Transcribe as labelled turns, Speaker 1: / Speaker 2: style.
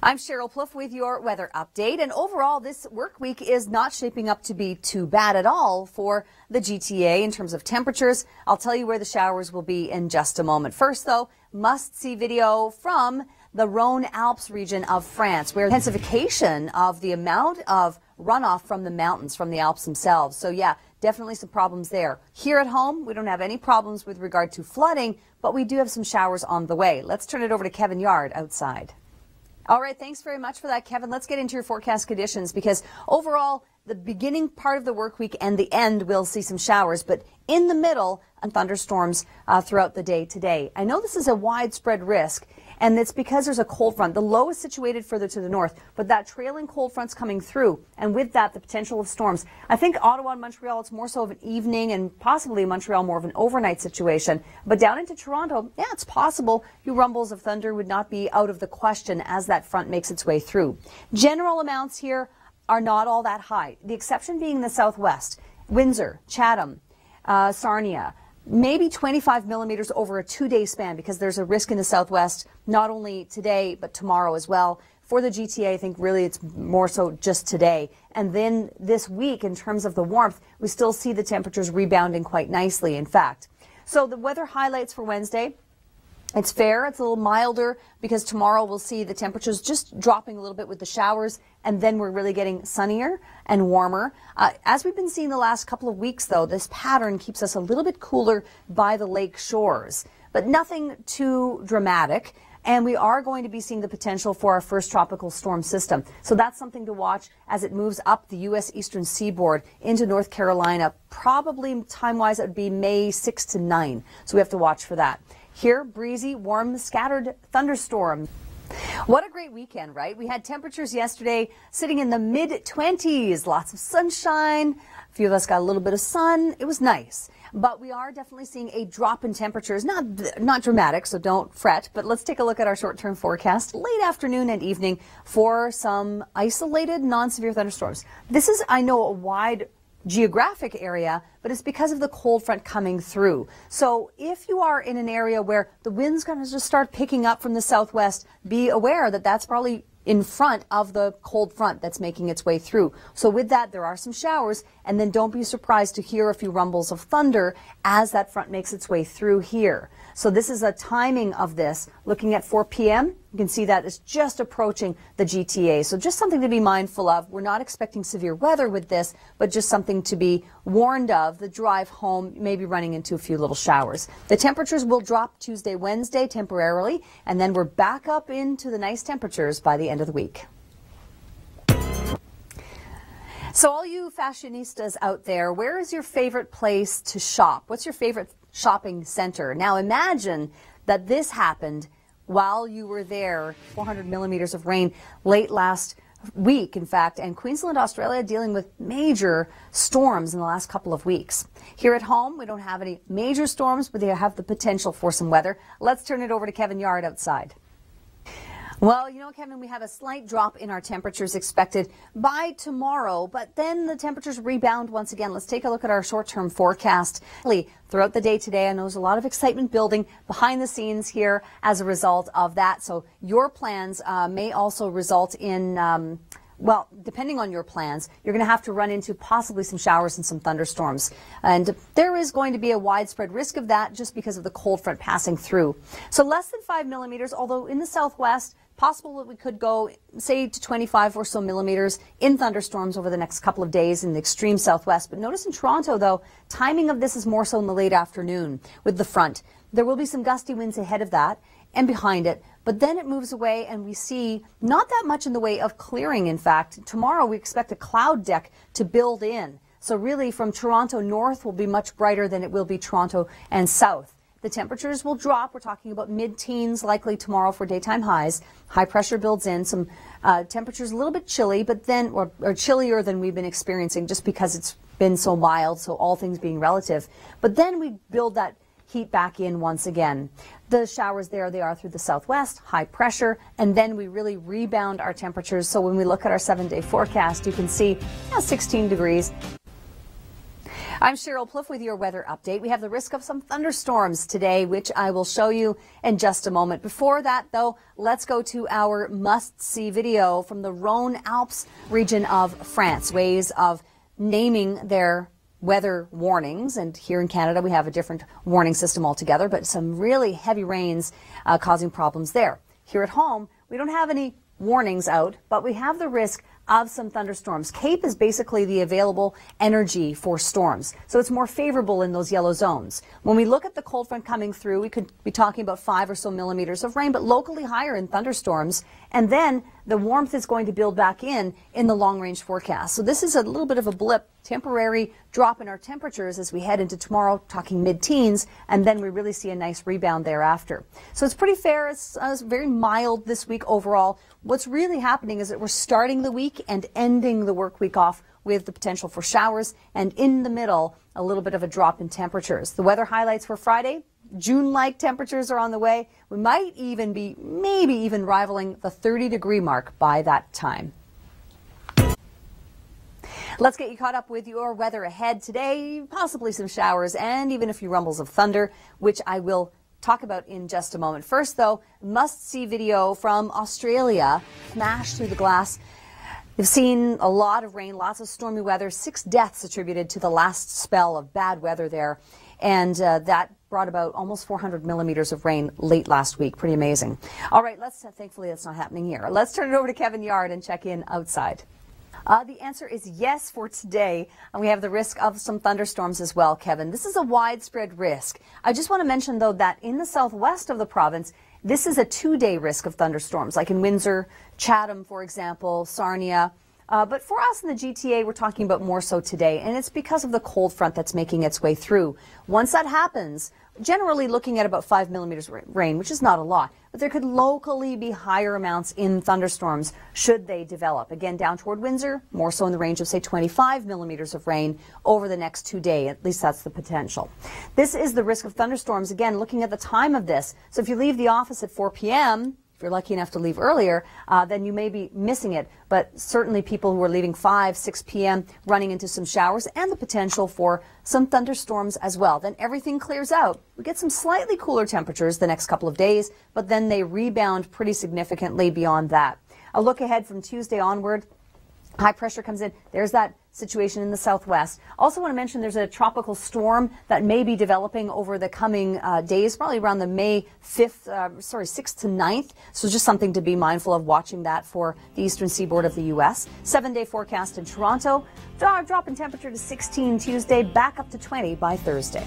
Speaker 1: I'm Sheryl Plouffe with your weather update, and overall this work week is not shaping up to be too bad at all for the GTA in terms of temperatures. I'll tell you where the showers will be in just a moment. First though, must-see video from the Rhone Alps region of France, where intensification of the amount of runoff from the mountains, from the Alps themselves. So yeah, definitely some problems there. Here at home, we don't have any problems with regard to flooding, but we do have some showers on the way. Let's turn it over to Kevin Yard outside. All right, thanks very much for that, Kevin. Let's get into your forecast conditions, because overall, the beginning part of the work week and the end will see some showers, but in the middle, thunderstorms throughout the day today. I know this is a widespread risk, and it's because there's a cold front. The low is situated further to the north, but that trailing cold front's coming through, and with that, the potential of storms. I think Ottawa and Montreal, it's more so of an evening, and possibly Montreal more of an overnight situation. But down into Toronto, yeah, it's possible. A few rumbles of thunder would not be out of the question as that front makes its way through. General amounts here are not all that high, the exception being the southwest. Windsor, Chatham, Sarnia, maybe 25 millimeters over a 2-day span, because there's a risk in the southwest, not only today, but tomorrow as well. For the GTA, I think really it's more so just today. And then this week, in terms of the warmth, we still see the temperatures rebounding quite nicely, in fact. So the weather highlights for Wednesday. It's fair. It's a little milder, because tomorrow we'll see the temperatures just dropping a little bit with the showers, and then we're really getting sunnier and warmer. As we've been seeing the last couple of weeks, though, this pattern keeps us a little bit cooler by the lake shores, but nothing too dramatic. And we are going to be seeing the potential for our first tropical storm system. So that's something to watch as it moves up the U.S. eastern seaboard into North Carolina. Probably time-wise, it would be May 6 to 9. So we have to watch for that. Here, breezy, warm, scattered thunderstorm. What a great weekend, right? We had temperatures yesterday sitting in the mid-20s, lots of sunshine. A few of us got a little bit of sun. It was nice. But we are definitely seeing a drop in temperatures, not dramatic, so don't fret. But let's take a look at our short-term forecast late afternoon and evening for some isolated non-severe thunderstorms. This is, I know, a wide geographic area, but it's because of the cold front coming through. So if you are in an area where the wind's going to just start picking up from the southwest, be aware that that's probably in front of the cold front that's making its way through. So with that, there are some showers, and then don't be surprised to hear a few rumbles of thunder as that front makes its way through here. So this is a timing of this. Looking at 4 p.m., you can see that it's just approaching the GTA. So just something to be mindful of. We're not expecting severe weather with this, but just something to be warned of. The drive home may be running into a few little showers. The temperatures will drop Tuesday, Wednesday temporarily, and then we're back up into the nice temperatures by the end of the week. So all you fashionistas out there, where is your favorite place to shop? What's your favorite shopping center? Now imagine that this happened while you were there. 400 millimeters of rain late last week, in fact, and Queensland, Australia dealing with major storms in the last couple of weeks. Here at home, we don't have any major storms, but they have the potential for some weather. Let's turn it over to Kevin Yard outside. Well, you know, Kevin, we have a slight drop in our temperatures expected by tomorrow, but then the temperatures rebound once again. Let's take a look at our short-term forecast. Throughout the day today, I know there's a lot of excitement building behind the scenes here as a result of that. So your plans may also result in well, depending on your plans, you're going to have to run into possibly some showers and some thunderstorms. And there is going to be a widespread risk of that just because of the cold front passing through. So less than 5 millimeters, although in the southwest, possible that we could go, say, to 25 or so millimeters in thunderstorms over the next couple of days in the extreme southwest. But notice in Toronto, though, timing of this is more so in the late afternoon with the front. There will be some gusty winds ahead of that and behind it, but then it moves away and we see not that much in the way of clearing. In fact, tomorrow we expect a cloud deck to build in. So really from Toronto north will be much brighter than it will be Toronto and south. The temperatures will drop. We're talking about mid-teens likely tomorrow for daytime highs. High pressure builds in. Some temperatures a little bit chilly, but then, or chillier than we've been experiencing just because it's been so mild, so all things being relative. But then we build that heat back in once again. The showers there, they are through the southwest, high pressure, and then we really rebound our temperatures. So when we look at our 7-day forecast, you can see 16 degrees. I'm Sheryl Plouffe with your weather update. We have the risk of some thunderstorms today, which I will show you in just a moment. Before that, though, let's go to our must-see video from the Rhone Alps region of France. Ways of naming their weather warnings. And here in Canada, we have a different warning system altogether, but some really heavy rains causing problems there. Here at home, we don't have any warnings out, but we have the risk of some thunderstorms. CAPE is basically the available energy for storms, so it's more favorable in those yellow zones. When we look at the cold front coming through, we could be talking about 5 or so millimeters of rain, but locally higher in thunderstorms, and then the warmth is going to build back in the long-range forecast. So this is a little bit of a blip, temporary drop in our temperatures as we head into tomorrow, talking mid-teens, and then we really see a nice rebound thereafter. So it's pretty fair. It's very mild this week overall. What's really happening is that we're starting the week and ending the work week off with the potential for showers, and in the middle, a little bit of a drop in temperatures. The weather highlights for Friday: June-like temperatures are on the way. We might even be maybe even rivaling the 30-degree mark by that time. Let's get you caught up with your weather ahead today. Possibly some showers and even a few rumbles of thunder, which I will talk about in just a moment. First, though, must-see video from Australia. Smashed through the glass. You've seen a lot of rain, lots of stormy weather, 6 deaths attributed to the last spell of bad weather there. And that brought about almost 400 millimeters of rain late last week. Pretty amazing. All right, thankfully that's not happening here. Let's turn it over to Kevin Yard and check in outside. The answer is yes for today, and we have the risk of some thunderstorms as well, Kevin. This is a widespread risk. I just want to mention, though, that in the southwest of the province, this is a 2-day risk of thunderstorms, like in Windsor, Chatham, for example, Sarnia. But for us in the GTA, we're talking about more so today, and it's because of the cold front that's making its way through. Once that happens, generally looking at about 5 millimeters rain, which is not a lot, but there could locally be higher amounts in thunderstorms should they develop. Again, down toward Windsor, more so in the range of, say, 25 millimeters of rain over the next 2 days. At least that's the potential. This is the risk of thunderstorms, again, looking at the time of this. So if you leave the office at 4 p.m., if you're lucky enough to leave earlier, then you may be missing it. But certainly people who are leaving 5, 6 p.m. running into some showers and the potential for some thunderstorms as well. Then everything clears out. We get some slightly cooler temperatures the next couple of days, but then they rebound pretty significantly beyond that. A look ahead from Tuesday onward. High pressure comes in. There's that situation in the southwest. Also want to mention there's a tropical storm that may be developing over the coming days, probably around the May 6th to 9th. So just something to be mindful of, watching that for the eastern seaboard of the U.S. 7-day forecast in Toronto. Drop in temperature to 16 Tuesday, back up to 20 by Thursday.